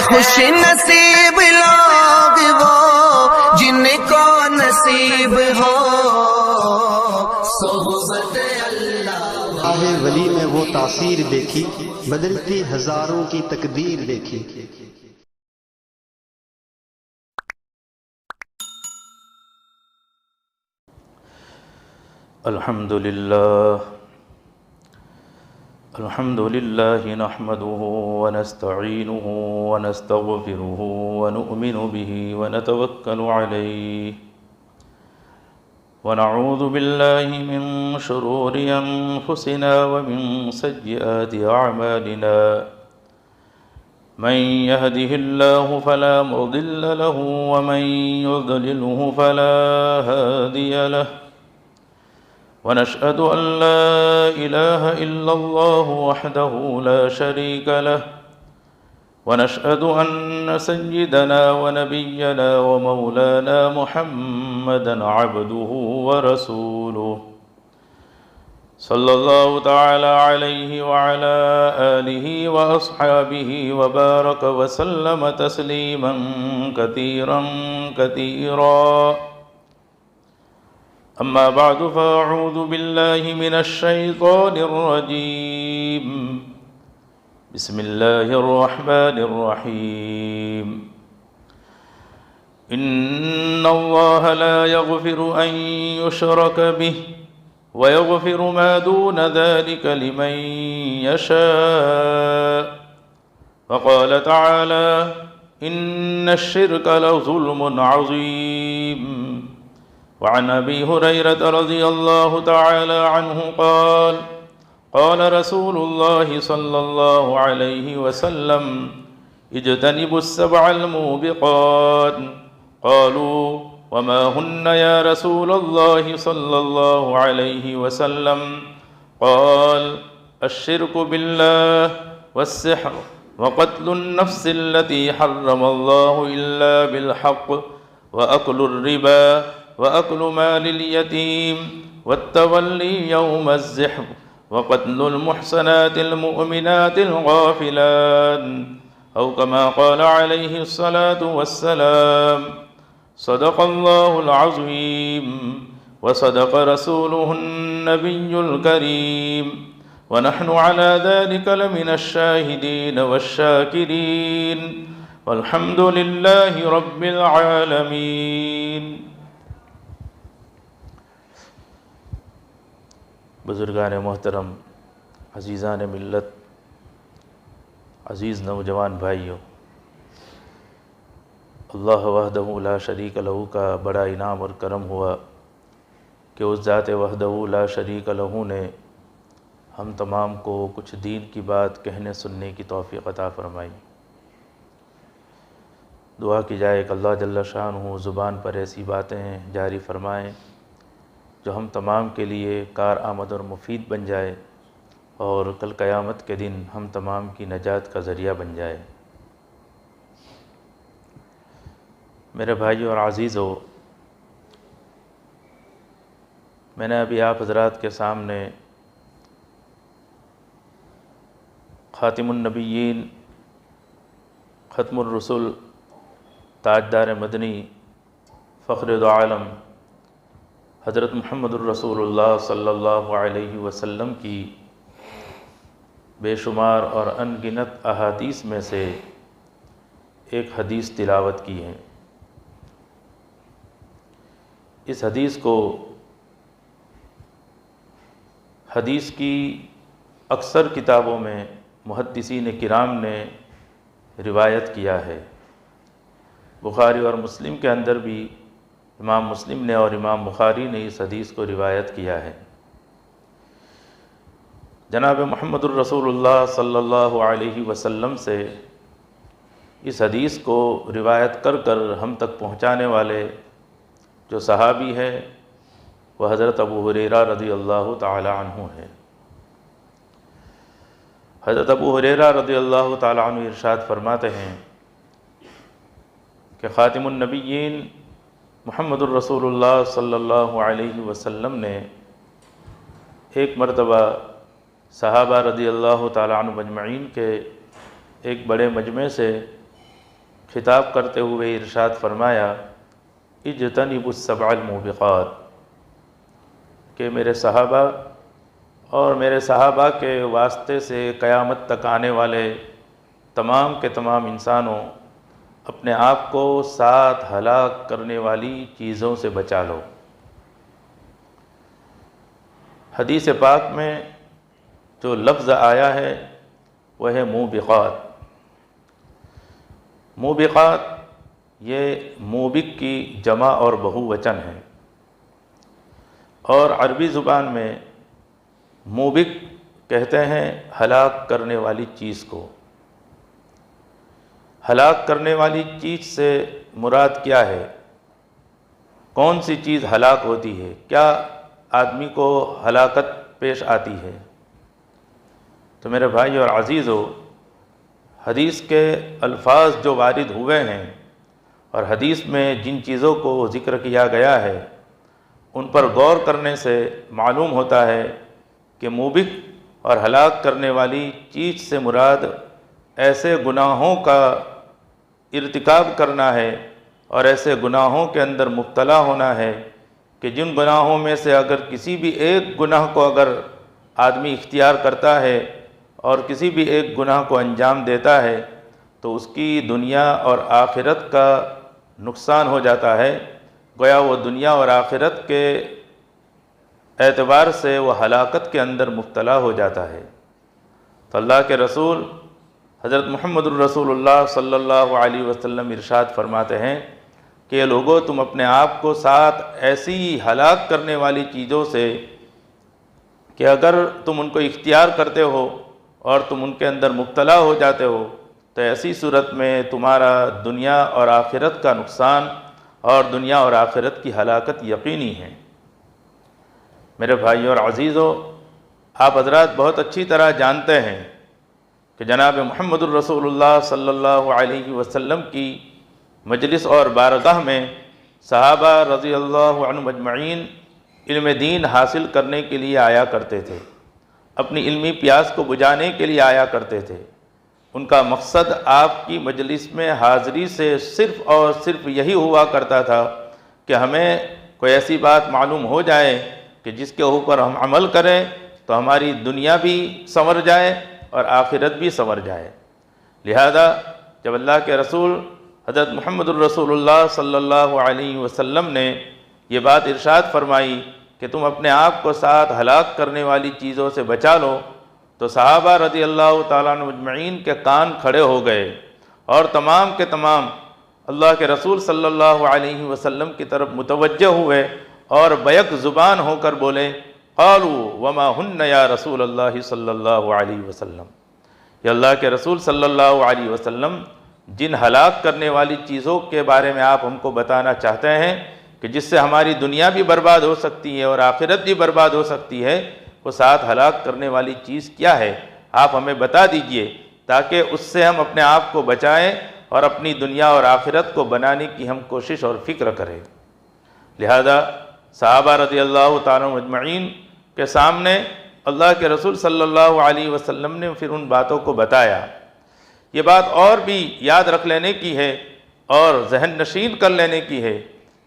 خوش نصیب لوگ وہ جن کو نصیب ہو صحبت اللہ۔ راہ ولی میں وہ تاثیر دیکھی، بدلتی ہزاروں کی تقدیر دیکھی۔ الحمد لله نحمده ونستعينه ونستغفره ونؤمن به ونتوكل عليه ونعوذ بالله من شرور أنفسنا ومن سيئات أعمالنا من يهده الله فلا مضل له ومن يضلله فلا هادي له ونشهد أن لا إله إلا الله وحده لا شريك له ونشهد أن سيدنا ونبينا ومولانا محمدا عبده ورسوله صلى الله تعالى عليه وعلى آله وأصحابه وبارك وسلم تسليما كثيرا كثيرا. أما بعد فأعوذ بالله من الشيطان الرجيم. بسم الله الرحمن الرحيم. إن الله لا يغفر أن يشرك به ويغفر ما دون ذلك لمن يشاء. وقال تعالى إن الشرك لظلم عظيم. وعن أبي هريرة رضي الله تعالى عنه قال قال رسول الله صلى الله عليه وسلم اجتنبوا السبع الموبقات. قالوا وما هن يا رسول الله صلى الله عليه وسلم؟ قال الشرك بالله والسحر وقتل النفس التي حرم الله إلا بالحق وأكل الربا وأكل مال اليتيم والتولي يوم الزحف وقتل المحصنات المؤمنات الغافلات، أو كما قال عليه الصلاة والسلام. صدق الله العظيم وصدق رسوله النبي الكريم، ونحن على ذلك لمن الشاهدين والشاكرين، والحمد لله رب العالمين. بزرگان محترم، عزیزان ملت، عزیز نوجوان بھائیوں، اللہ وحدہ لا شریک لہ کا بڑا انعام اور کرم ہوا کہ اس ذات وحدہ لا شریک لہ نے ہم تمام کو کچھ دین کی بات کہنے سننے کی توفیق عطا فرمائی. دعا کی جائے کہ اللہ جل شانہ زبان پر ایسی باتیں جاری فرمائیں جو ہم تمام کے لیے کارآمد اور مفید بن جائے اور کل قیامت کے دن ہم تمام کی نجات کا ذریعہ بن جائے. میرے بھائیو اور عزیزو، میں نے ابھی آپ حضرات کے سامنے خاتم النبیین، ختم الرسل، تاجدار مدنی، فخر دو عالم حضرت محمد الرسول اللہ صلی اللہ علیہ وسلم کی بے شمار اور ان گنت احادیث میں سے ایک حدیث تلاوت کی ہے. اس حدیث کو حدیث کی اکثر کتابوں میں محدثین کرام نے روایت کیا ہے. بخاری اور مسلم کے اندر بھی امام مسلم نے اور امام بخاری نے اس حدیث کو روایت کیا ہے. جناب محمد الرسول اللہ صلی اللہ علیہ وسلم سے اس حدیث کو روایت کر کر ہم تک پہنچانے والے جو صحابی ہے وہ حضرت ابو ہریرہ رضی اللہ تعالی عنہ ہے. حضرت ابو ہریرہ رضی اللہ تعالی عنہ ارشاد فرماتے ہیں کہ خاتم النبیین محمد الرسول اللہ صلی اللہ علیہ وسلم نے ایک مرتبہ صحابہ رضی اللہ تعالیٰ عنہ مجمعین کے ایک بڑے مجمع سے خطاب کرتے ہوئے ارشاد فرمایا اجتنبوا السبع الموبقات، کہ میرے صحابہ اور میرے صحابہ کے واسطے سے قیامت تک آنے والے تمام کے تمام انسانوں اپنے آپ کو 7 ہلاک کرنے والی چیزوں سے بچا لو۔ حدیث پاک میں جو لفظ آیا ہے وہ ہے موبقات۔ موبقات یہ موبق کی جمع اور بہو وچن ہے، اور عربی زبان میں موبق کہتے ہیں ہلاک کرنے والی چیز کو۔ ہلاک کرنے والی چیز سے مراد کیا ہے؟ کون سی چیز ہلاک ہوتی ہے؟ کیا آدمی کو ہلاکت پیش آتی ہے؟ تو میرے بھائی اور عزیزو، حدیث کے الفاظ جو وارد ہوئے ہیں اور حدیث میں جن چیزوں کو ذکر کیا گیا ہے ان پر غور کرنے سے معلوم ہوتا ہے کہ موبق اور ہلاک کرنے والی چیز سے مراد ایسے گناہوں کا ارتکاب کرنا ہے اور ایسے گناہوں کے اندر مبتلا ہونا ہے کہ جن گناہوں میں سے اگر کسی بھی ایک گناہ کو اگر آدمی اختیار کرتا ہے اور کسی بھی ایک گناہ کو انجام دیتا ہے تو اس کی دنیا اور آخرت کا نقصان ہو جاتا ہے، گویا وہ دنیا اور آخرت کے اعتبار سے وہ ہلاکت کے اندر مبتلا ہو جاتا ہے۔ تو اللہ کے رسول حضرت محمد الرسول اللہ صلی اللہ علیہ وسلم ارشاد فرماتے ہیں کہ یہ لوگوں، تم اپنے آپ کو 7 ایسی ہلاک کرنے والی چیزوں سے کہ اگر تم ان کو اختیار کرتے ہو اور تم ان کے اندر مبتلا ہو جاتے ہو تو ایسی صورت میں تمہارا دنیا اور آخرت کا نقصان اور دنیا اور آخرت کی ہلاکت یقینی ہے۔ میرے بھائیو اور عزیزو، آپ حضرات بہت اچھی طرح جانتے ہیں کہ جناب محمد الرسول اللہ صلی اللہ علیہ وسلم کی مجلس اور بارگاہ میں صحابہ رضی اللہ عنہم اجمعین علم دین حاصل کرنے کے لیے آیا کرتے تھے، اپنی علمی پیاس کو بجھانے کے لیے آیا کرتے تھے۔ ان کا مقصد آپ کی مجلس میں حاضری سے صرف اور صرف یہی ہوا کرتا تھا کہ ہمیں کوئی ایسی بات معلوم ہو جائے کہ جس کے اوپر ہم عمل کریں تو ہماری دنیا بھی سنور جائے اور آخرت بھی سنور جائے۔ لہذا جب اللہ کے رسول حضرت محمد الرسول اللہ صلی اللہ علیہ وسلم نے یہ بات ارشاد فرمائی کہ تم اپنے آپ کو 7 ہلاک کرنے والی چیزوں سے بچا لو، تو صحابہ رضی اللہ تعالیٰ عنہ مجمعین کے کان کھڑے ہو گئے اور تمام کے تمام اللہ کے رسول صلی اللہ علیہ وسلم کی طرف متوجہ ہوئے اور بیک زبان ہو کر بولے قالوا وما ہن یا رسول اللہ صلی اللہ علیہ وسلم، یا اللہ کے رسول صلی اللہ علیہ وسلم، جن ہلاک کرنے والی چیزوں کے بارے میں آپ ہم کو بتانا چاہتے ہیں کہ جس سے ہماری دنیا بھی برباد ہو سکتی ہے اور آخرت بھی برباد ہو سکتی ہے، وہ 7 ہلاک کرنے والی چیز کیا ہے؟ آپ ہمیں بتا دیجئے تاکہ اس سے ہم اپنے آپ کو بچائیں اور اپنی دنیا اور آخرت کو بنانے کی ہم کوشش اور فکر کریں۔ لہذا صحابہ رضی اللہ تعالیٰ مجمعین کے سامنے اللہ کے رسول صلی اللہ علیہ وسلم نے پھر ان باتوں کو بتایا۔ یہ بات اور بھی یاد رکھ لینے کی ہے اور ذہن نشین کر لینے کی ہے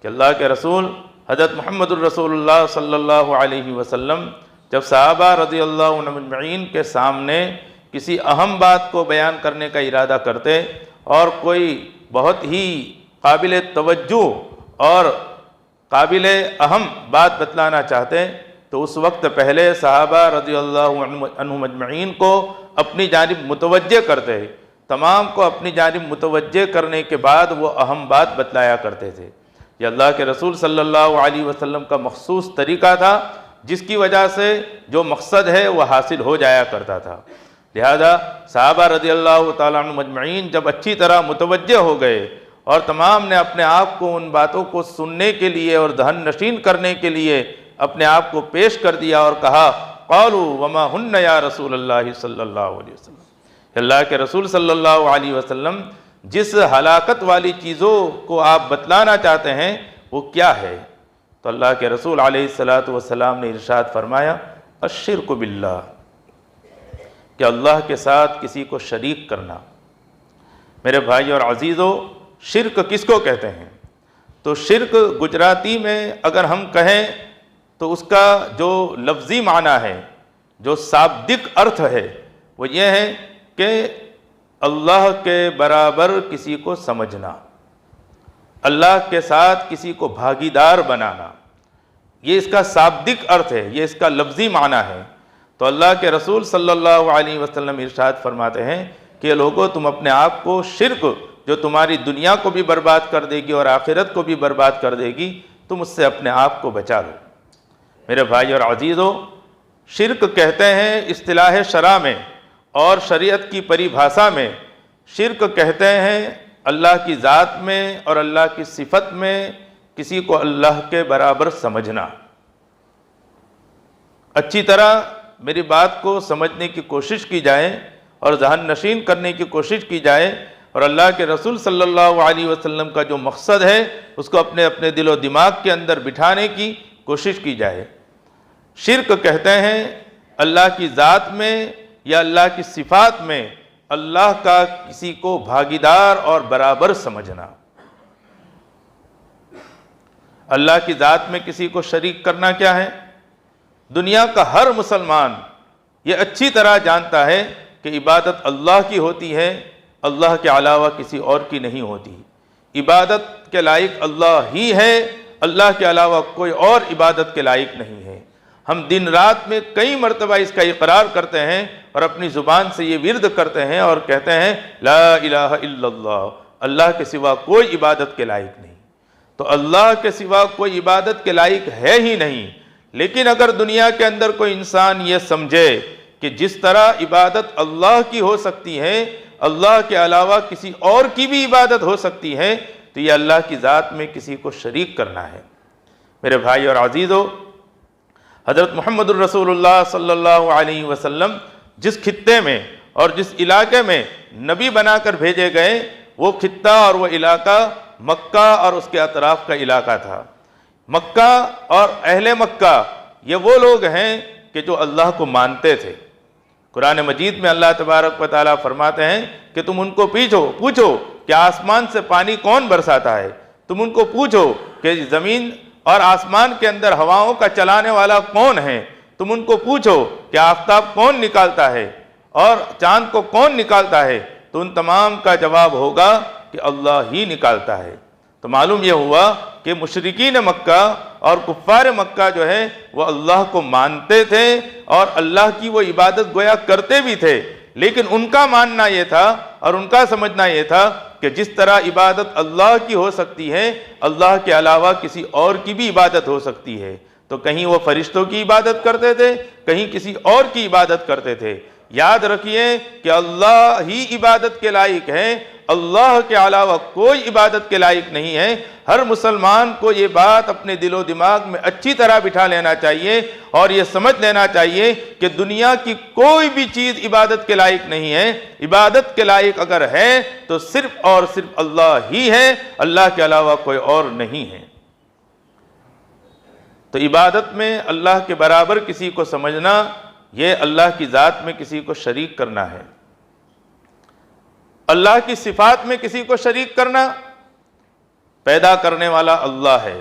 کہ اللہ کے رسول حضرت محمد الرسول اللہ صلی اللہ علیہ وسلم جب صحابہ رضی اللہ عنہم اجمعین کے سامنے کسی اہم بات کو بیان کرنے کا ارادہ کرتے اور کوئی بہت ہی قابل توجہ اور قابل اہم بات بتلانا چاہتے تو اس وقت پہلے صحابہ رضی اللہ عنہم اجمعین کو اپنی جانب متوجہ کرتے، تمام کو اپنی جانب متوجہ کرنے کے بعد وہ اہم بات بتلایا کرتے تھے۔ یہ اللہ کے رسول صلی اللہ علیہ وسلم کا مخصوص طریقہ تھا جس کی وجہ سے جو مقصد ہے وہ حاصل ہو جایا کرتا تھا۔ لہذا صحابہ رضی اللہ تعالیٰ عنہ مجمعین جب اچھی طرح متوجہ ہو گئے اور تمام نے اپنے آپ کو ان باتوں کو سننے کے لیے اور ذہن نشین کرنے کے لیے اپنے آپ کو پیش کر دیا اور کہا قالوا وما ہن یا رسول اللہ صلی اللہ علیہ وسلم، اللہ کے رسول صلی اللہ علیہ وسلم جس ہلاکت والی چیزوں کو آپ بتلانا چاہتے ہیں وہ کیا ہے؟ تو اللہ کے رسول علیہ السلام نے ارشاد فرمایا الشرک باللہ، کہ اللہ کے ساتھ کسی کو شریک کرنا۔ میرے بھائی اور عزیزو، شرک کس کو کہتے ہیں؟ تو شرک گجراتی میں اگر ہم کہیں تو اس کا جو لفظی معنی ہے، جو شابدک ارتھ ہے، وہ یہ ہے کہ اللہ کے برابر کسی کو سمجھنا، اللہ کے ساتھ کسی کو بھاگیدار بنانا، یہ اس کا شابدک ارتھ ہے، یہ اس کا لفظی معنی ہے۔ تو اللہ کے رسول صلی اللہ علیہ وسلم ارشاد فرماتے ہیں کہ لوگوں، تم اپنے آپ کو شرک جو تمہاری دنیا کو بھی برباد کر دے گی اور آخرت کو بھی برباد کر دے گی، تم اس سے اپنے آپ کو بچا لو۔ میرے بھائی اور عزیزو، شرک کہتے ہیں اصطلاح شرع میں اور شریعت کی پریبھاشا میں، شرک کہتے ہیں اللہ کی ذات میں اور اللہ کی صفت میں کسی کو اللہ کے برابر سمجھنا۔ اچھی طرح میری بات کو سمجھنے کی کوشش کی جائے اور ذہن نشین کرنے کی کوشش کی جائے، اور اللہ کے رسول صلی اللہ علیہ وسلم کا جو مقصد ہے اس کو اپنے اپنے دل و دماغ کے اندر بٹھانے کی کوشش کی جائے۔ شرک کہتے ہیں اللہ کی ذات میں یا اللہ کی صفات میں اللہ کا کسی کو بھاگیدار اور برابر سمجھنا۔ اللہ کی ذات میں کسی کو شریک کرنا کیا ہے؟ دنیا کا ہر مسلمان یہ اچھی طرح جانتا ہے کہ عبادت اللہ کی ہوتی ہے، اللہ کے علاوہ کسی اور کی نہیں ہوتی۔ عبادت کے لائق اللہ ہی ہے، اللہ کے علاوہ کوئی اور عبادت کے لائق نہیں ہے۔ ہم دن رات میں کئی مرتبہ اس کا اقرار کرتے ہیں اور اپنی زبان سے یہ ورد کرتے ہیں اور کہتے ہیں لا الہ الا اللہ، اللہ کے سوا کوئی عبادت کے لائق نہیں۔ تو اللہ کے سوا کوئی عبادت کے لائق ہے ہی نہیں۔ لیکن اگر دنیا کے اندر کوئی انسان یہ سمجھے کہ جس طرح عبادت اللہ کی ہو سکتی ہے، اللہ کے علاوہ کسی اور کی بھی عبادت ہو سکتی ہے، تو یہ اللہ کی ذات میں کسی کو شریک کرنا ہے۔ میرے بھائی اور عزیزو، حضرت محمد الرسول اللہ صلی اللہ علیہ وسلم جس خطے میں اور جس علاقے میں نبی بنا کر بھیجے گئے، وہ خطہ اور وہ علاقہ مکہ اور اس کے اطراف کا علاقہ تھا۔ مکہ اور اہل مکہ یہ وہ لوگ ہیں کہ جو اللہ کو مانتے تھے۔ قرآن مجید میں اللہ تبارک و تعالیٰ فرماتے ہیں کہ تم ان کو پوچھو کہ آسمان سے پانی کون برساتا ہے، تم ان کو پوچھو کہ زمین اور آسمان کے اندر ہواؤں کا چلانے والا کون ہے، تم ان کو پوچھو کہ آفتاب کون نکالتا ہے اور چاند کو کون نکالتا ہے، تو ان تمام کا جواب ہوگا کہ اللہ ہی نکالتا ہے۔ تو معلوم یہ ہوا کہ مشرکین مکہ اور کفار مکہ جو ہے وہ اللہ کو مانتے تھے اور اللہ کی وہ عبادت گویا کرتے بھی تھے، لیکن ان کا ماننا یہ تھا اور ان کا سمجھنا یہ تھا کہ جس طرح عبادت اللہ کی ہو سکتی ہے، اللہ کے علاوہ کسی اور کی بھی عبادت ہو سکتی ہے۔ تو کہیں وہ فرشتوں کی عبادت کرتے تھے، کہیں کسی اور کی عبادت کرتے تھے۔ یاد رکھیے کہ اللہ ہی عبادت کے لائق ہے، اللہ کے علاوہ کوئی عبادت کے لائق نہیں ہے۔ ہر مسلمان کو یہ بات اپنے دل و دماغ میں اچھی طرح بٹھا لینا چاہیے اور یہ سمجھ لینا چاہیے کہ دنیا کی کوئی بھی چیز عبادت کے لائق نہیں ہے۔ عبادت کے لائق اگر ہے تو صرف اور صرف اللہ ہی ہے، اللہ کے علاوہ کوئی اور نہیں ہے۔ تو عبادت میں اللہ کے برابر کسی کو سمجھنا، یہ اللہ کی ذات میں کسی کو شریک کرنا ہے۔ اللہ کی صفات میں کسی کو شریک کرنا، پیدا کرنے والا اللہ ہے،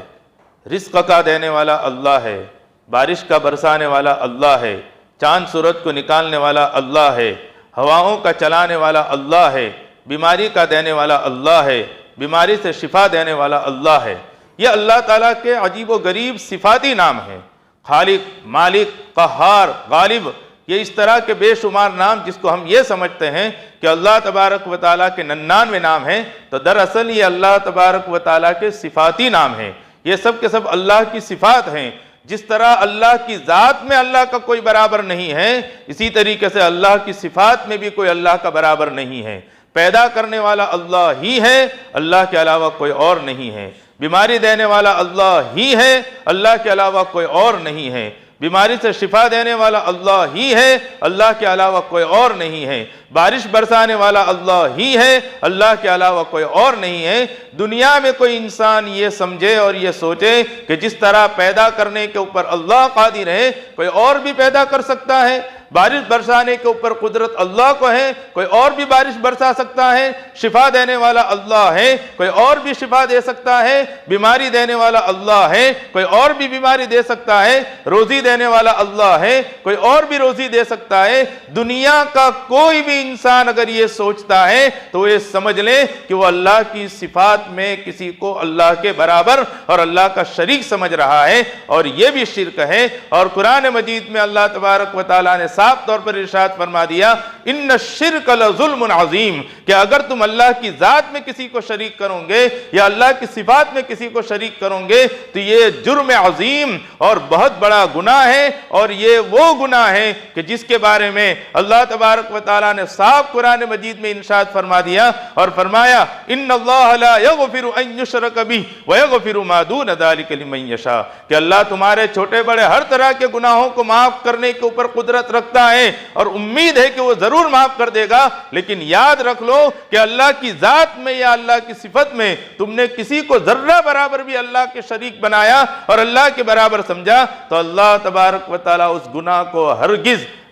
رزق کا دینے والا اللہ ہے، بارش کا برسانے والا اللہ ہے، چاند سورج کو نکالنے والا اللہ ہے، ہواؤں کا چلانے والا اللہ ہے، بیماری کا دینے والا اللہ ہے، بیماری سے شفا دینے والا اللہ ہے۔ یہ اللہ تعالیٰ کے عجیب و غریب صفاتی نام ہیں، خالق، مالک، قہار، غالب، یہ اس طرح کے بے شمار نام جس کو ہم یہ سمجھتے ہیں کہ اللہ تبارک و تعالیٰ کے 99 نام ہیں، تو دراصل یہ اللہ تبارک و تعالیٰ کے صفاتی نام ہیں۔ یہ سب کے سب اللہ کی صفات ہیں۔ جس طرح اللہ کی ذات میں اللہ کا کوئی برابر نہیں ہے، اسی طریقے سے اللہ کی صفات میں بھی کوئی اللہ کا برابر نہیں ہے۔ پیدا کرنے والا اللہ ہی ہے، اللہ کے علاوہ کوئی اور نہیں ہے۔ بیماری دینے والا اللہ ہی ہے، اللہ کے علاوہ کوئی اور نہیں ہے۔ بیماری سے شفا دینے والا اللہ ہی ہے، اللہ کے علاوہ کوئی اور نہیں ہے۔ بارش برسانے والا اللہ ہی ہے، اللہ کے علاوہ کوئی اور نہیں ہے۔ دنیا میں کوئی انسان یہ سمجھے اور یہ سوچے کہ جس طرح پیدا کرنے کے اوپر اللہ قادر ہے کوئی اور بھی پیدا کر سکتا ہے، بارش برسانے کے اوپر قدرت اللہ کو ہے، کوئی اور بھی بارش برسا سکتا ہے، شفا دینے والا اللہ ہے، کوئی اور بھی شفا دے سکتا ہے، بیماری دینے والا اللہ ہے، کوئی اور بھی بیماری دے سکتا ہے، روزی دینے والا اللہ ہے، کوئی اور بھی روزی دے سکتا ہے۔ دنیا کا کوئی بھی انسان اگر یہ سوچتا ہے تو یہ سمجھ لے کہ وہ اللہ کی صفات میں کسی کو اللہ کے برابر اور اللہ کا شریک سمجھ رہا ہے، اور یہ بھی شرک ہے۔ اور قرآن مجید میں اللہ تبارک و تعالیٰ نے صاف طور پر ارشاد فرما دیا، ان الشرک لظلم عظیم، کہ اگر تم اللہ کی ذات میں کسی کو شریک کرو گے یا اللہ کی صفات میں کسی کو شریک کرو گے تو یہ جرم عظیم اور بہت بڑا گناہ ہے، اور یہ وہ گناہ ہے کہ جس کے بارے میں اللہ تبارک و تعالیٰ نے صاف قرآن مجید میں ارشاد فرما دیا اور فرمایا، ان اللہ لا یغفر ان یشرک بہ ویغفر ما دون ذلک لمن یشاء، کہ اللہ تمہارے چھوٹے بڑے ہر طرح کے گناہوں کو معاف کرنے کے اوپر قدرت رکھتا ہے، اور امید ہے کہ وہ ضرور معاف کر دے گا، لیکن یاد رکھ لو کہ اللہ کی ذات میں یا اللہ کی صفت میں تم نے کسی کو ذرہ برابر بھی اللہ کے شریک بنایا اور اللہ کے برابر سمجھا تو اللہ تبارک و تعالیٰ اس گناہ کو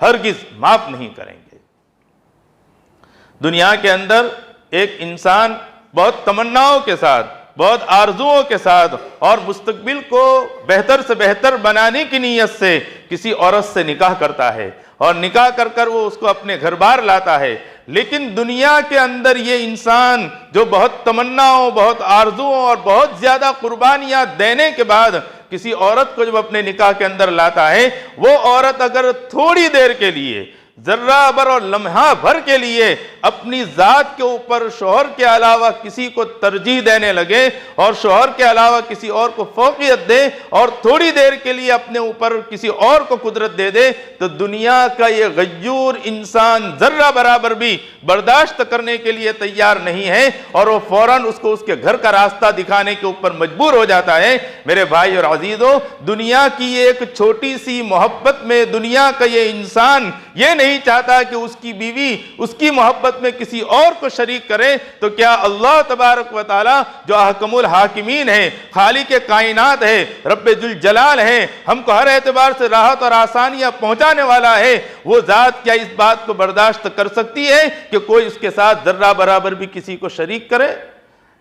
ہرگز معاف نہیں کریں گے۔ دنیا کے اندر ایک انسان بہت تمناؤں کے ساتھ، بہت آرزوؤں کے ساتھ اور مستقبل کو بہتر سے بہتر بنانے کی نیت سے کسی عورت سے نکاح کرتا ہے، اور نکاح کر وہ اس کو اپنے گھر بار لاتا ہے، لیکن دنیا کے اندر یہ انسان جو بہت تمناؤں، بہت آرزوؤں اور بہت زیادہ قربانیاں دینے کے بعد کسی عورت کو جب اپنے نکاح کے اندر لاتا ہے، وہ عورت اگر تھوڑی دیر کے لیے، ذرہ بر اور لمحہ بھر کے لیے اپنی ذات کے اوپر شوہر کے علاوہ کسی کو ترجیح دینے لگے اور شوہر کے علاوہ کسی اور کو فوقیت دے اور تھوڑی دیر کے لیے اپنے اوپر کسی اور کو قدرت دے دے، تو دنیا کا یہ غیور انسان ذرہ برابر بھی برداشت کرنے کے لیے تیار نہیں ہے، اور وہ فوراً اس کو اس کے گھر کا راستہ دکھانے کے اوپر مجبور ہو جاتا ہے۔ میرے بھائی اور عزیزو، دنیا کی ایک چھوٹی سی محبت میں دنیا کا یہ انسان یہ نہیں چاہتا کہ اس کی بیوی اس کی محبت میں کسی اور کو شریک کرے، تو کیا اللہ تبارک و تعالی جو احکم الحاکمین ہے، خالق کائنات ہے، رب ذوالجلال ہے، ہم کو ہر اعتبار سے راحت اور آسانیاں پہنچانے والا ہے، وہ ذات کیا اس بات کو برداشت کر سکتی ہے کہ کوئی اس کے ساتھ ذرہ برابر بھی کسی کو شریک کرے؟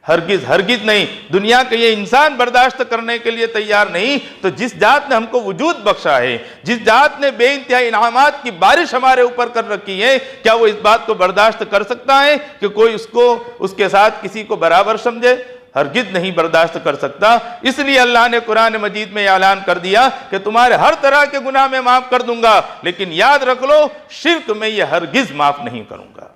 ہرگز نہیں۔ دنیا کے یہ انسان برداشت کرنے کے لیے تیار نہیں، تو جس ذات نے ہم کو وجود بخشا ہے، جس ذات نے بے انتہا انعامات کی بارش ہمارے اوپر کر رکھی ہے، کیا وہ اس بات کو برداشت کر سکتا ہے کہ کوئی اس کے ساتھ کسی کو برابر سمجھے؟ ہرگز نہیں برداشت کر سکتا۔ اس لیے اللہ نے قرآن مجید میں اعلان کر دیا کہ تمہارے ہر طرح کے گناہ میں معاف کر دوں گا، لیکن یاد رکھ لو شرک میں یہ ہرگز معاف نہیں کروں گا۔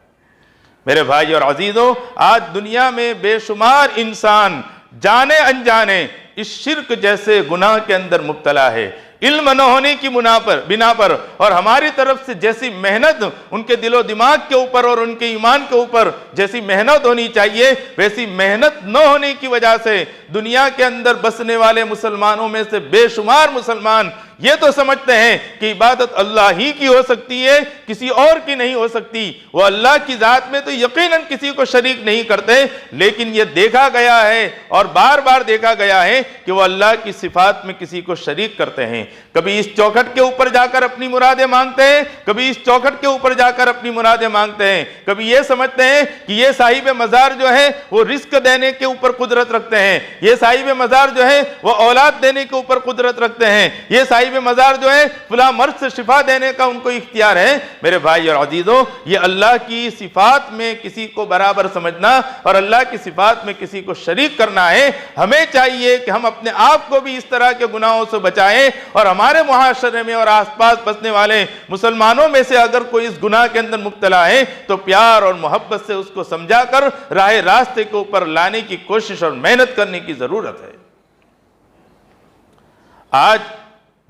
میرے بھائی اور عزیزوں، آج دنیا میں بے شمار انسان جانے انجانے اس شرک جیسے گناہ کے اندر مبتلا ہے، علم نہ ہونے کی بنا پر، اور ہماری طرف سے جیسی محنت ان کے دل و دماغ کے اوپر اور ان کے ایمان کے اوپر جیسی محنت ہونی چاہیے، ویسی محنت نہ ہونے کی وجہ سے دنیا کے اندر بسنے والے مسلمانوں میں سے بے شمار مسلمان یہ تو سمجھتے ہیں کہ عبادت اللہ ہی کی ہو سکتی ہے، کسی اور کی نہیں ہو سکتی۔ وہ اللہ کی ذات میں تو یقیناً کسی کو شریک نہیں کرتے، لیکن یہ دیکھا گیا ہے اور بار بار دیکھا گیا ہے کہ وہ اللہ کی صفات میں کسی کو شریک کرتے ہیں۔ کبھی اس چوکھٹ کے اوپر جا کر اپنی مرادیں مانگتے ہیں، کبھی اس چوکھٹ کے اوپر جا کر اپنی مرادیں مانگتے ہیں، کبھی یہ سمجھتے ہیں کہ یہ صاحب مزار جو ہے وہ رزق دینے کے اوپر قدرت رکھتے ہیں، یہ صاحب مزار جو ہے وہ اولاد دینے کے اوپر قدرت رکھتے ہیں، یہ صاحب مزار جو ہے فلاں مرض سے شفا دینے کا ان کو اختیار ہے۔ میرے بھائی اور عزیزوں، یہ اللہ کی صفات میں کسی کو برابر سمجھنا اور اللہ کی صفات میں کسی کو شریک کرنا ہے۔ ہمیں چاہیے کہ ہم اپنے آپ کو بھی اس طرح کے گناہوں سے بچائیں، اور ہمارے معاشرے میں اور آس پاس بسنے والے مسلمانوں میں سے اگر کوئی اس گناہ کے اندر مبتلا ہے تو پیار اور محبت سے اس کو سمجھا کر راہ راستے کے اوپر لانے کی کوشش اور محنت کرنے کی ضرورت ہے۔ آج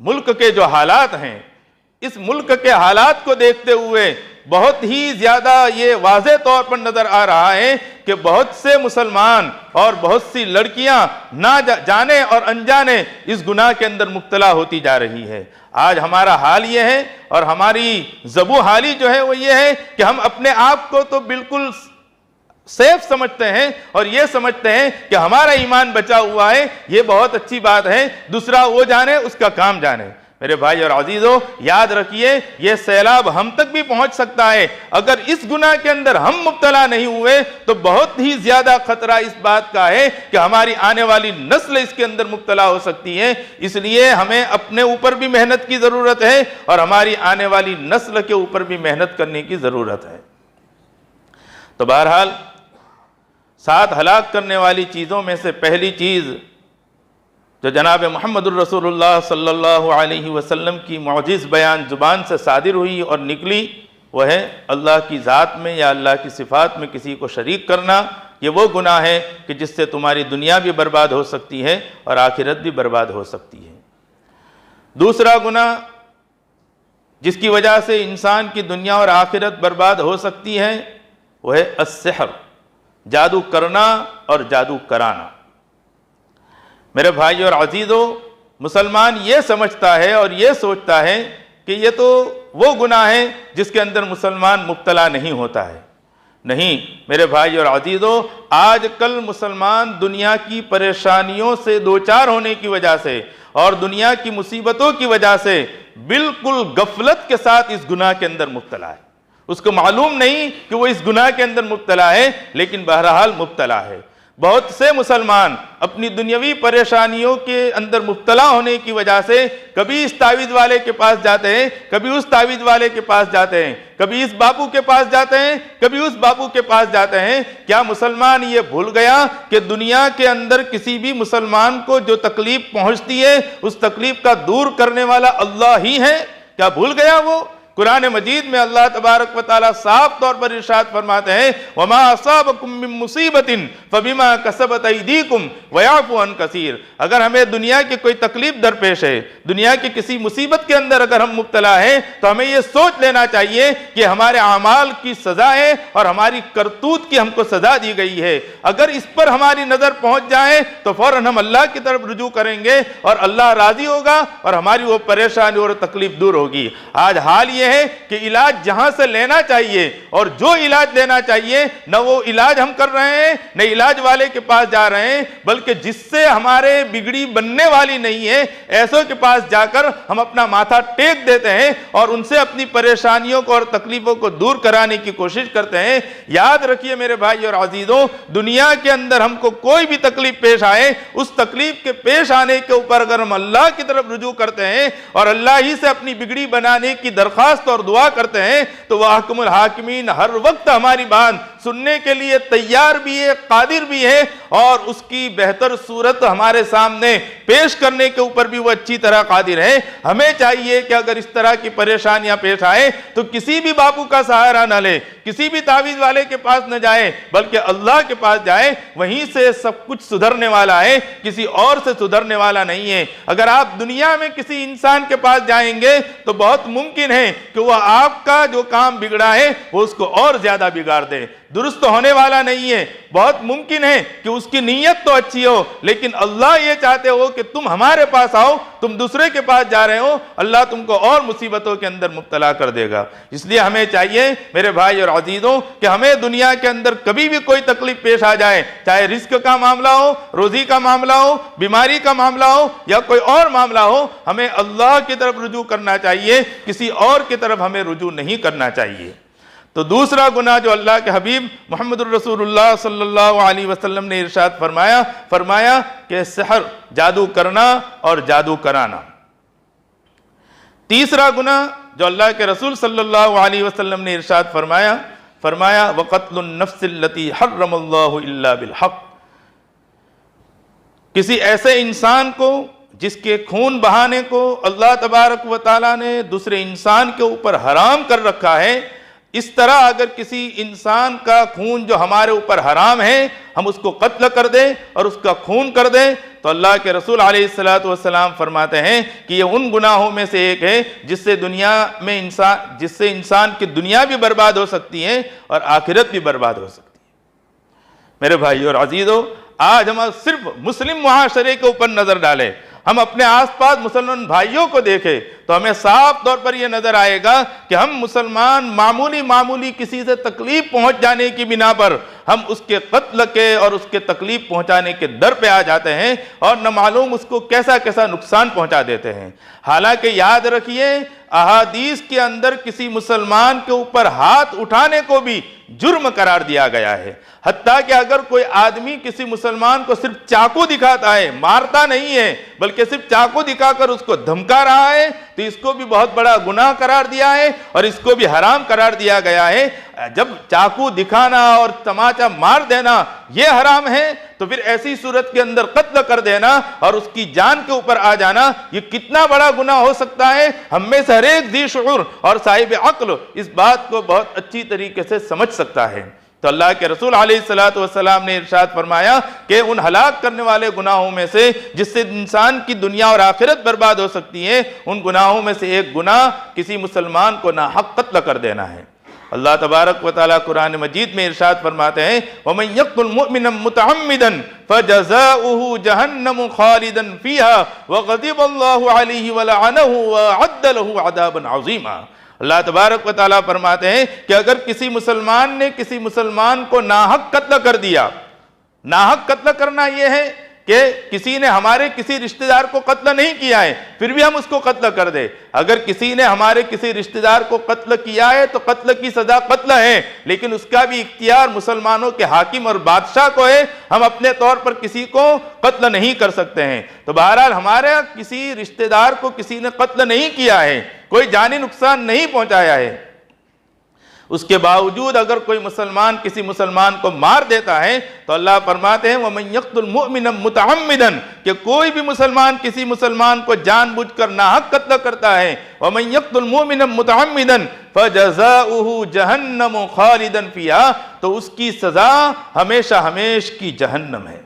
ملک کے جو حالات ہیں، اس ملک کے حالات کو دیکھتے ہوئے بہت ہی زیادہ یہ واضح طور پر نظر آ رہا ہے کہ بہت سے مسلمان اور بہت سی لڑکیاں نہ جانے اور انجانے اس گناہ کے اندر مبتلا ہوتی جا رہی ہے۔ آج ہمارا حال یہ ہے اور ہماری ذبح حالی جو ہے وہ یہ ہے کہ ہم اپنے آپ کو تو بالکل سیف سمجھتے ہیں اور یہ سمجھتے ہیں کہ ہمارا ایمان بچا ہوا ہے، یہ بہت اچھی بات ہے، دوسرا وہ جانے اس کا کام جانے۔ میرے بھائی اور عزیزو، یاد رکھیے یہ سیلاب ہم تک بھی پہنچ سکتا ہے۔ اگر اس گناہ کے اندر ہم مبتلا نہیں ہوئے تو بہت ہی زیادہ خطرہ اس بات کا ہے کہ ہماری آنے والی نسل اس کے اندر مبتلا ہو سکتی ہے۔ اس لیے ہمیں اپنے اوپر بھی محنت کی ضرورت ہے اور ہماری آنے والی نسل کے اوپر بھی محنت کرنے کی ضرورت ہے۔ تو بہرحال 7 ہلاک کرنے والی چیزوں میں سے پہلی چیز جو جناب محمد الرسول اللہ صلی اللہ علیہ وسلم کی معجز بیان زبان سے صادر ہوئی اور نکلی، وہ ہے اللہ کی ذات میں یا اللہ کی صفات میں کسی کو شریک کرنا۔ یہ وہ گناہ ہے کہ جس سے تمہاری دنیا بھی برباد ہو سکتی ہے اور آخرت بھی برباد ہو سکتی ہے۔ دوسرا گناہ جس کی وجہ سے انسان کی دنیا اور آخرت برباد ہو سکتی ہے وہ ہے السحر، جادو کرنا اور جادو کرانا۔ میرے بھائی اور عزیزو، مسلمان یہ سمجھتا ہے اور یہ سوچتا ہے کہ یہ تو وہ گناہ ہے جس کے اندر مسلمان مبتلا نہیں ہوتا ہے۔ نہیں میرے بھائی اور عزیزو، آج کل مسلمان دنیا کی پریشانیوں سے دوچار ہونے کی وجہ سے اور دنیا کی مصیبتوں کی وجہ سے بالکل غفلت کے ساتھ اس گناہ کے اندر مبتلا ہے۔ اس کو معلوم نہیں کہ وہ اس گناہ کے اندر مبتلا ہے، لیکن بہرحال مبتلا ہے۔ بہت سے مسلمان اپنی دنیاوی پریشانیوں کے اندر مبتلا ہونے کی وجہ سے کبھی اس تعویذ والے کے پاس جاتے ہیں، کبھی اس تعویذ والے کے پاس جاتے ہیں، کبھی اس باپو کے پاس جاتے ہیں، کبھی اس باپو کے پاس جاتے ہیں۔ کیا مسلمان یہ بھول گیا کہ دنیا کے اندر کسی بھی مسلمان کو جو تکلیف پہنچتی ہے اس تکلیف کا دور کرنے والا اللہ ہی ہے؟ کیا بھول گیا وہ؟ قرآن مجید میں اللہ تبارک و تعالیٰ صاف طور پر ارشاد فرماتے ہیں وَمَا أَصَابَكُم مِّن مُّصِيبَةٍ فَبِمَا كَسَبَتْ أَيْدِيكُمْ وَيَعْفُو عَن كَثِيرٍ۔ اگر ہمیں دنیا کی کوئی تکلیف درپیش ہے، دنیا کی کسی مصیبت کے اندر اگر ہم مبتلا ہیں تو ہمیں یہ سوچ لینا چاہیے کہ ہمارے اعمال کی سزا ہے اور ہماری کرتوت کی ہم کو سزا دی گئی ہے۔ اگر اس پر ہماری نظر پہنچ جائے تو فوراً ہم اللہ کی طرف رجوع کریں گے اور اللہ راضی ہوگا اور ہماری وہ پریشانی اور تکلیف دور ہوگی۔ آج حال یہ ہے کہ علاج جہاں سے لینا چاہیے اور جو علاج لینا چاہیے نہ وہ علاج ہم کر رہے ہیں، نہ علاج والے کے پاس جا رہے ہیں، بلکہ جس سے ہمارے بگڑی بننے والی نہیں ہے ایسوں کے پاس جا کر ہم اپنا ماتھا ٹیک دیتے ہیں اور ان سے اپنی پریشانیوں کو اور تکلیفوں کو دور کرانے کی کوشش کرتے ہیں۔ یاد رکھیے میرے بھائی اور عزیزوں، دنیا کے اندر ہم کو کوئی بھی تکلیف پیش آئے، اس تکلیف کے پیش آنے کے اوپر اگر ہم اللہ کی طرف رجوع کرتے ہیں اور اللہ ہی سے اپنی بگڑی بنانے کی درخواست اور دعا کرتے ہیں تو وہ حاکم الحاکمین ہر وقت ہماری بات سننے کے لیے تیار بھی ہے، قادر بھی ہے اور اس کی بہتر صورت ہمارے سامنے پیش کرنے کے اوپر بھی وہ اچھی طرح قادر ہے۔ ہمیں چاہیے کہ اگر اس طرح کی پریشانیاں پیش آئے تو کسی بھی باپو کا سہارا نہ لے، کسی بھی تعویذ والے کے پاس نہ جائے، بلکہ اللہ کے پاس جائے، وہیں سے سب کچھ سدھرنے والا ہے، کسی اور سے سدھرنے والا نہیں ہے۔ اگر آپ دنیا میں کسی انسان کے پاس جائیں گے تو بہت ممکن ہے کہ وہ آپ کا جو کام بگڑا ہے وہ اس کو اور زیادہ بگاڑ دے، درست ہونے والا نہیں ہے۔ بہت ممکن ہے کہ اس کی نیت تو اچھی ہو لیکن اللہ یہ چاہتے ہو کہ تم ہمارے پاس آؤ، تم دوسرے کے پاس جا رہے ہو، اللہ تم کو اور مصیبتوں کے اندر مبتلا کر دے گا۔ اس لیے ہمیں چاہیے میرے بھائی اور عزیزوں کہ ہمیں دنیا کے اندر کبھی بھی کوئی تکلیف پیش آ جائے، چاہے رزق کا معاملہ ہو، روزی کا معاملہ ہو، بیماری کا معاملہ ہو یا کوئی اور معاملہ ہو، ہمیں اللہ کی طرف رجوع کرنا چاہیے، کسی اور کی طرف ہمیں رجوع نہیں کرنا چاہیے۔ تو دوسرا گناہ جو اللہ کے حبیب محمد الرسول اللہ صلی اللہ علیہ وسلم نے ارشاد فرمایا کہ سحر، جادو کرنا اور جادو کرانا۔ تیسرا گناہ جو اللہ کے رسول صلی اللہ علیہ وسلم نے ارشاد فرمایا وَقَتْلُ النَّفْسِ الَّتِي حَرَّمَ اللَّهُ إِلَّا بِالْحَقِّ، کسی ایسے انسان کو جس کے خون بہانے کو اللہ تبارک و تعالیٰ نے دوسرے انسان کے اوپر حرام کر رکھا ہے، اس طرح اگر کسی انسان کا خون جو ہمارے اوپر حرام ہے ہم اس کو قتل کر دیں اور اس کا خون کر دیں تو اللہ کے رسول علیہ الصلوۃ والسلام فرماتے ہیں کہ یہ ان گناہوں میں سے ایک ہے جس سے انسان کی دنیا بھی برباد ہو سکتی ہے اور آخرت بھی برباد ہو سکتی ہے۔ میرے بھائیو اور عزیزو، آج ہم صرف مسلم معاشرے کے اوپر نظر ڈالیں، ہم اپنے آس پاس مسلمان بھائیوں کو دیکھیں تو ہمیں صاف طور پر یہ نظر آئے گا کہ ہم مسلمان معمولی کسی سے تکلیف پہنچ جانے کی بنا پر ہم اس کے قتل کے اور اس کے تکلیف پہنچانے کے در پہ آ جاتے ہیں اور نہ معلوم اس کو کیسا نقصان پہنچا دیتے ہیں۔ حالانکہ یاد رکھیے، احادیث کے اندر کسی مسلمان کے اوپر ہاتھ اٹھانے کو بھی جرم قرار دیا گیا ہے، حتیٰ کہ اگر کوئی آدمی کسی مسلمان کو صرف چاقو دکھاتا ہے، مارتا نہیں ہے بلکہ صرف چاقو دکھا کر اس کو دھمکا رہا ہے، تو اس کو بھی بہت بڑا گناہ قرار دیا ہے اور اس کو بھی حرام قرار دیا گیا ہے۔ جب چاقو دکھانا اور تماچا مار دینا یہ حرام ہے تو پھر ایسی صورت کے اندر قتل کر دینا اور اس کی جان کے اوپر آ جانا یہ کتنا بڑا گناہ ہو سکتا ہے، ہم میں سے ہر ایک ذی شعور اور صاحب عقل اس بات کو بہت اچھی طریقے سے سمجھ سکتا ہے۔ تو اللہ کے رسول علیہ الصلوۃ والسلام نے ارشاد فرمایا کہ ان ہلاک کرنے والے گناہوں میں سے جس سے انسان کی دنیا اور آخرت برباد ہو سکتی ہے، ان گناہوں میں سے ایک گناہ کسی مسلمان کو ناحق قتل کر دینا ہے۔ اللہ تبارک و تعالیٰ قرآن مجید میں ارشاد فرماتے ہیں وَمَن يَقْتُلْ مُؤْمِنًا مُتَعَمِّدًا فَجَزَاؤُهُ جَهَنَّمُ خَالِدًا فِيهَا وَغَضِبَ اللَّهُ عَلَيْهِ وَلَعَنَهُ وَأَعَدَّ لَهُ عَذَابًا عَظِيمًا۔ اللہ تبارک و تعالیٰ فرماتے ہیں کہ اگر کسی مسلمان نے کسی مسلمان کو ناحق قتل کر دیا، ناحق قتل کرنا یہ ہے کہ کسی نے ہمارے کسی رشتہ دار کو قتل نہیں کیا ہے پھر بھی ہم اس کو قتل کر دیں، اگر کسی نے ہمارے کسی رشتہ دار کو قتل کیا ہے تو قتل کی سزا قتل ہے، لیکن اس کا بھی اختیار مسلمانوں کے حاکم اور بادشاہ کو ہے، ہم اپنے طور پر کسی کو قتل نہیں کر سکتے ہیں۔ تو بہرحال ہمارے کسی رشتہ دار کو کسی نے قتل نہیں کیا ہے، کوئی جانی نقصان نہیں پہنچایا ہے، اس کے باوجود اگر کوئی مسلمان کسی مسلمان کو مار دیتا ہے تو اللہ فرماتے ہیں وَمَن يَقْتُلْ مُؤْمِنًا مُتَعَمِّدًا کہ کوئی بھی مسلمان کسی مسلمان کو جان بوجھ کر ناحق قتل کرتا ہے وَمَن يَقْتُلْ مُؤْمِنًا مُتَعَمِّدًا فَجَزَاؤُهُ جَهَنَّمُ خَالِدًا فِيهَا تو اس کی سزا ہمیشہ ہمیش کی جہنم ہے۔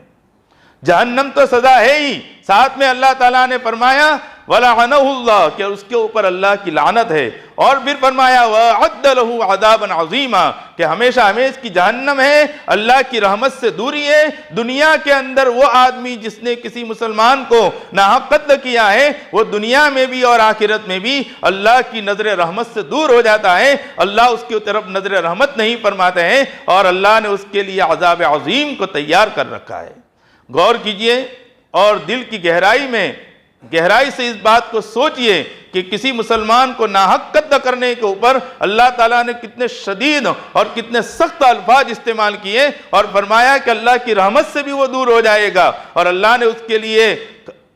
جہنم تو سزا ہے ہی، ساتھ میں اللہ تعالیٰ نے فرمایا وَلَعَنَهُ اللَّهُ کہ اس کے اوپر اللہ کی لعنت ہے، اور پھر فرمایا وَأَعَدَّ لَهُ عَذَابًا عَظِيمًا کہ ہمیشہ ہمیش کی جہنم ہے، اللہ کی رحمت سے دوری ہے۔ دنیا کے اندر وہ آدمی جس نے کسی مسلمان کو ناحق قتل کیا ہے وہ دنیا میں بھی اور آخرت میں بھی اللہ کی نظر رحمت سے دور ہو جاتا ہے، اللہ اس کی طرف نظر رحمت نہیں فرماتے ہیں اور اللہ نے اس کے لیے عذاب عظیم کو تیار کر رکھا ہے۔ غور کیجئے اور دل کی گہرائی سے اس بات کو سوچئے کہ کسی مسلمان کو ناحق قتل کرنے کے اوپر اللہ تعالیٰ نے کتنے شدید اور کتنے سخت الفاظ استعمال کیے اور فرمایا کہ اللہ کی رحمت سے بھی وہ دور ہو جائے گا اور اللہ نے اس کے لیے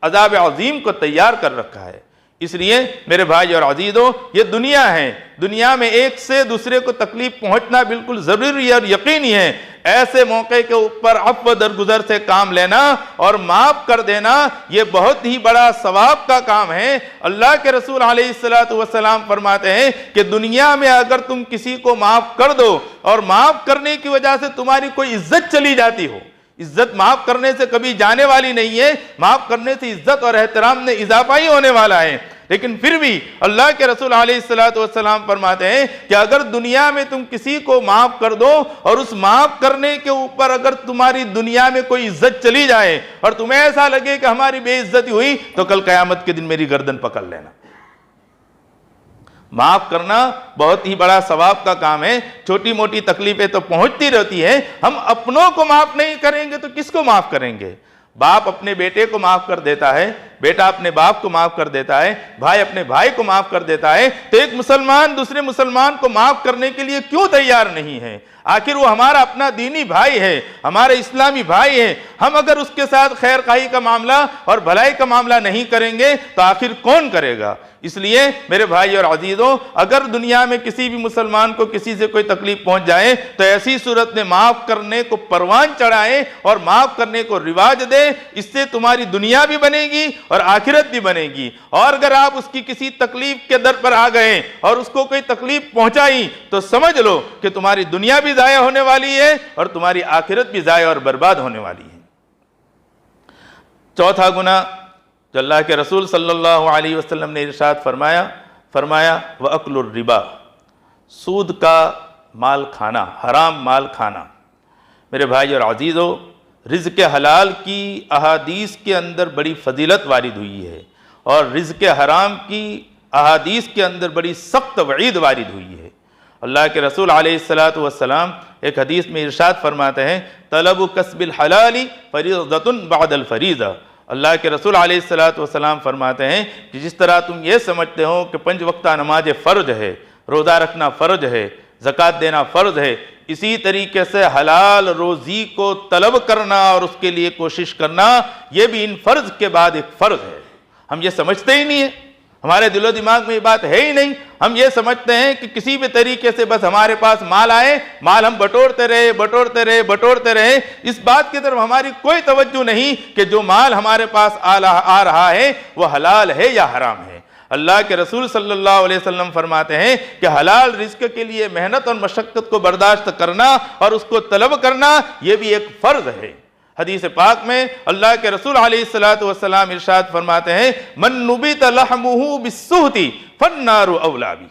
عذاب عظیم کو تیار کر رکھا ہے۔ اس لیے میرے بھائی اور عزیزو، یہ دنیا ہے، دنیا میں ایک سے دوسرے کو تکلیف پہنچنا بالکل ضروری اور یقینی ہے۔ ایسے موقع کے اوپر عفو درگزر سے کام لینا اور معاف کر دینا یہ بہت ہی بڑا ثواب کا کام ہے۔ اللہ کے رسول علیہ الصلوۃ والسلام فرماتے ہیں کہ دنیا میں اگر تم کسی کو معاف کر دو اور معاف کرنے کی وجہ سے تمہاری کوئی عزت چلی جاتی ہو، عزت معاف کرنے سے کبھی جانے والی نہیں ہے، معاف کرنے سے عزت اور احترام میں اضافہ ہی ہونے والا ہے، لیکن پھر بھی اللہ کے رسول علیہ الصلوۃ والسلام فرماتے ہیں کہ اگر دنیا میں تم کسی کو معاف کر دو اور اس معاف کرنے کے اوپر اگر تمہاری دنیا میں کوئی عزت چلی جائے اور تمہیں ایسا لگے کہ ہماری بے عزتی ہوئی تو کل قیامت کے دن میری گردن پکڑ لینا۔ معاف کرنا بہت ہی بڑا ثواب کا کام ہے۔ چھوٹی موٹی تکلیفیں تو پہنچتی رہتی ہیں، ہم اپنوں کو معاف نہیں کریں گے تو کس کو معاف کریں گے؟ باپ اپنے بیٹے کو معاف کر دیتا ہے، بیٹا اپنے باپ کو معاف کر دیتا ہے، بھائی اپنے بھائی کو معاف کر دیتا ہے، تو ایک مسلمان دوسرے مسلمان کو معاف کرنے کے لیے کیوں تیار نہیں ہے؟ آخر وہ ہمارا اپنا دینی بھائی ہے، ہمارا اسلامی بھائی ہے، ہم اگر اس کے ساتھ خیر خواہی کا معاملہ اور بھلائی کا معاملہ نہیں کریں گے تو آخر کون کرے گا؟ اس لیے میرے بھائی اور عزیزوں، اگر دنیا میں کسی بھی مسلمان کو کسی سے کوئی تکلیف پہنچ جائے تو ایسی صورت میں معاف کرنے کو پروان چڑھائیں اور معاف کرنے کو رواج دے، اس سے تمہاری دنیا بھی بنے گی اور آخرت بھی بنے گی۔ اور اگر آپ اس کی کسی تکلیف کے در پر آ گئے اور اس کو کوئی تکلیف پہنچائی تو سمجھ لو کہ تمہاری دنیا بھی ضائع ہونے والی ہے اور تمہاری آخرت بھی ضائع اور برباد ہونے والی ہے۔ چوتھا گناہ جو اللہ کے رسول صلی اللہ علیہ وسلم نے ارشاد فرمایا وَأَكْلُ الرِّبَا، سود کا مال کھانا، حرام مال کھانا۔ میرے بھائی اور عزیزو، رزق حلال کی احادیث کے اندر بڑی فضیلت وارد ہوئی ہے، اور رزق حرام کی احادیث کے اندر بڑی سخت وعید وارد ہوئی ہے۔ اللہ کے رسول علیہ السلام ایک حدیث میں ارشاد فرماتے ہیں طلب کسب الحلال فریضۃ بعد الفریضہ۔ اللہ کے رسول علیہ السلام فرماتے ہیں کہ جس طرح تم یہ سمجھتے ہو کہ 5 وقتہ نماز فرض ہے، روزہ رکھنا فرض ہے، زکوٰۃ دینا فرض ہے، اسی طریقے سے حلال روزی کو طلب کرنا اور اس کے لیے کوشش کرنا یہ بھی ان فرض کے بعد ایک فرض ہے۔ ہم یہ سمجھتے ہی نہیں ہیں، ہمارے دل و دماغ میں یہ بات ہے ہی نہیں۔ ہم یہ سمجھتے ہیں کہ کسی بھی طریقے سے بس ہمارے پاس مال آئے، مال ہم بٹورتے رہے، اس بات کی طرف ہماری کوئی توجہ نہیں کہ جو مال ہمارے پاس آ رہا ہے وہ حلال ہے یا حرام ہے۔ اللہ کے رسول صلی اللہ علیہ وسلم فرماتے ہیں کہ حلال رزق کے لیے محنت اور مشقت کو برداشت کرنا اور اس کو طلب کرنا یہ بھی ایک فرض ہے۔ حدیث پاک میں اللہ کے رسول علیہ السلام ارشاد فرماتے ہیں من نبت لحمہ بالسہت فالنار اولی بہ۔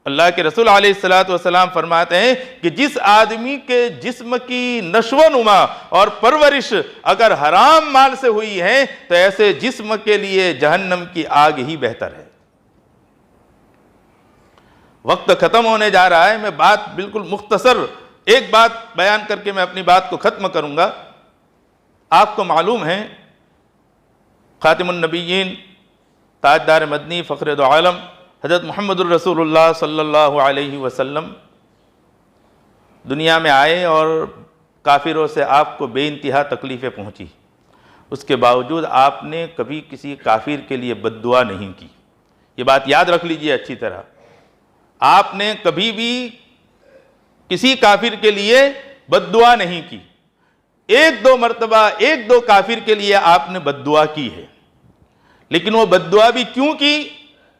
اللہ کے رسول علیہ السلام فرماتے ہیں کہ جس آدمی کے جسم کی نشو و نما اور پرورش اگر حرام مال سے ہوئی ہے تو ایسے جسم کے لیے جہنم کی آگ ہی بہتر ہے۔ وقت ختم ہونے جا رہا ہے، میں بات بالکل مختصر ایک بات بیان کر کے میں اپنی بات کو ختم کروں گا۔ آپ کو معلوم ہے خاتم النبیین، تاجدار مدنی، فخر دو عالم حضرت محمد الرسول اللہ صلی اللہ علیہ وسلم دنیا میں آئے اور کافروں سے آپ کو بے انتہا تکلیفیں پہنچی، اس کے باوجود آپ نے کبھی کسی کافر کے لیے بد دعا نہیں کی۔ یہ بات یاد رکھ لیجئے اچھی طرح، آپ نے کبھی بھی کسی کافر کے لیے بد دعا نہیں کی۔ 1-2 مرتبہ 1-2 کافر کے لیے آپ نے بد دعا کی ہے، لیکن وہ بد دعا بھی کیوں کی؟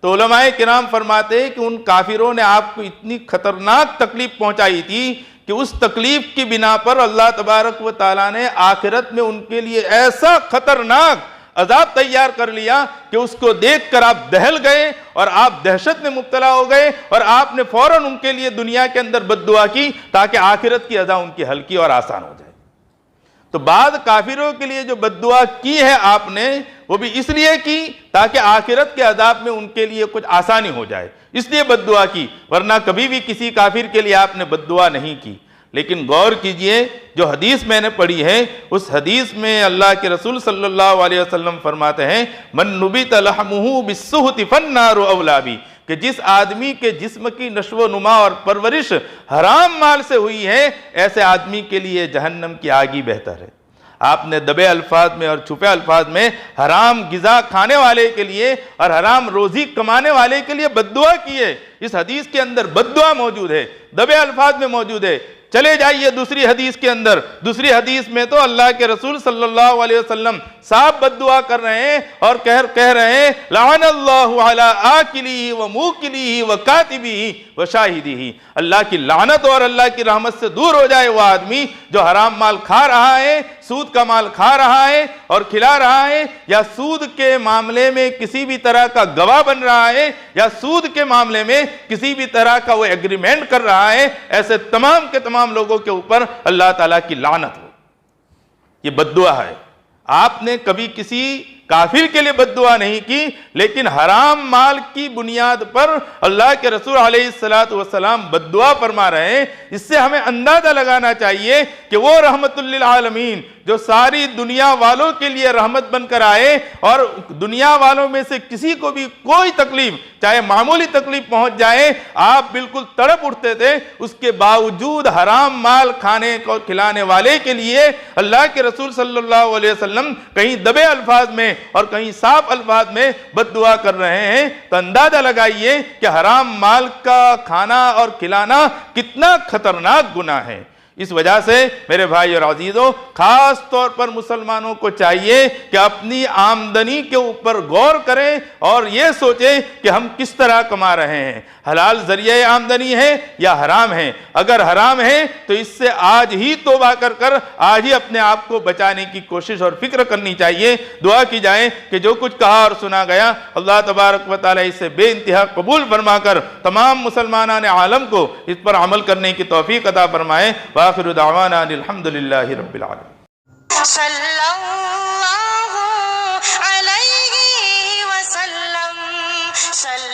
تو علماء کرام فرماتے ہیں کہ ان کافروں نے آپ کو اتنی خطرناک تکلیف پہنچائی تھی کہ اس تکلیف کی بنا پر اللہ تبارک و تعالیٰ نے آخرت میں ان کے لیے ایسا خطرناک عذاب تیار کر لیا کہ اس کو دیکھ کر آپ دہل گئے اور آپ دہشت میں مبتلا ہو گئے، اور آپ نے فوراً ان کے لیے دنیا کے اندر بد دعا کی تاکہ آخرت کی عذاب ان کی ہلکی اور آسان ہو جائے۔ تو بعد کافروں کے لیے جو بد دعا کی ہے آپ نے، وہ بھی اس لیے کی تاکہ آخرت کے عذاب میں ان کے لیے کچھ آسانی ہو جائے، اس لیے بد دعا کی، ورنہ کبھی بھی کسی کافر کے لیے آپ نے بد دعا نہیں کی۔ لیکن غور کیجئے، جو حدیث میں نے پڑھی ہے اس حدیث میں اللہ کے رسول صلی اللہ علیہ وسلم فرماتے ہیں من نبت لحمہ بالسہت فالنار اولی بہ، کہ جس آدمی کے جسم کی نشو و نما اور پرورش حرام مال سے ہوئی ہے ایسے آدمی کے لیے جہنم کی آگ ہی بہتر ہے۔ آپ نے دبے الفاظ میں اور چھپے الفاظ میں حرام غذا کھانے والے کے لیے اور حرام روزی کمانے والے کے لیے بد دعا کی ہے۔ اس حدیث کے اندر بد دعا موجود ہے، دبے الفاظ میں موجود ہے۔ چلے جائیے دوسری حدیث کے اندر، دوسری حدیث میں تو اللہ کے رسول صلی اللہ علیہ وسلم صاحب بد دعا کر رہے ہیں اور کہہ رہے ہیں لعن اللہ علی آکلہ و موکلہ و کاتبہ و شاہدہ، اللہ کی لعنت اور اللہ کی رحمت سے دور ہو جائے وہ آدمی جو حرام مال کھا رہا ہے، سود کا مال کھا رہا ہے اور کھلا رہا ہے، یا سود کے معاملے میں کسی بھی طرح کا گواہ بن رہا ہے، یا سود کے معاملے میں کسی بھی طرح کا وہ ایگریمنٹ کر رہا ہے۔ ایسے تمام کے تمام لوگوں کے اوپر اللہ تعالیٰ کی لعنت ہو۔ یہ بد دعا ہے۔ آپ نے کبھی کسی کافر کے لیے بد دعا نہیں کی، لیکن حرام مال کی بنیاد پر اللہ کے رسول علیہ السلام بد دعا فرما رہے ہیں۔ اس سے ہمیں اندازہ لگانا چاہیے کہ وہ رحمت للعالمین جو ساری دنیا والوں کے لیے رحمت بن کر آئے اور دنیا والوں میں سے کسی کو بھی کوئی تکلیف، چاہے معمولی تکلیف پہنچ جائے، آپ بالکل تڑپ اٹھتے تھے، اس کے باوجود حرام مال کھانے کو کھلانے والے کے لیے اللہ کے رسول صلی اللہ علیہ وسلم کہیں دبے الفاظ میں اور کہیں صاف الفاظ میں بد دعا کر رہے ہیں۔ تو اندازہ لگائیے کہ حرام مال کا کھانا اور کھلانا کتنا خطرناک گناہ ہے۔ اس وجہ سے میرے بھائی اور عزیزوں، خاص طور پر مسلمانوں کو چاہیے کہ اپنی آمدنی کے اوپر غور کریں اور یہ سوچیں کہ ہم کس طرح کما رہے ہیں، حلال ذریعہ آمدنی ہے یا حرام ہے۔ اگر حرام ہے تو اس سے آج ہی توبہ کر آج ہی اپنے آپ کو بچانے کی کوشش اور فکر کرنی چاہیے۔ دعا کی جائے کہ جو کچھ کہا اور سنا گیا اللہ تبارک و تعالی اسے بے انتہا قبول فرما کر تمام مسلمانان عالم کو اس پر عمل کرنے کی توفیق عطا فرمائے۔ وآخر دعوانا الحمدللہ رب العالمین۔ صلی اللہ علیہ وسلم، صلی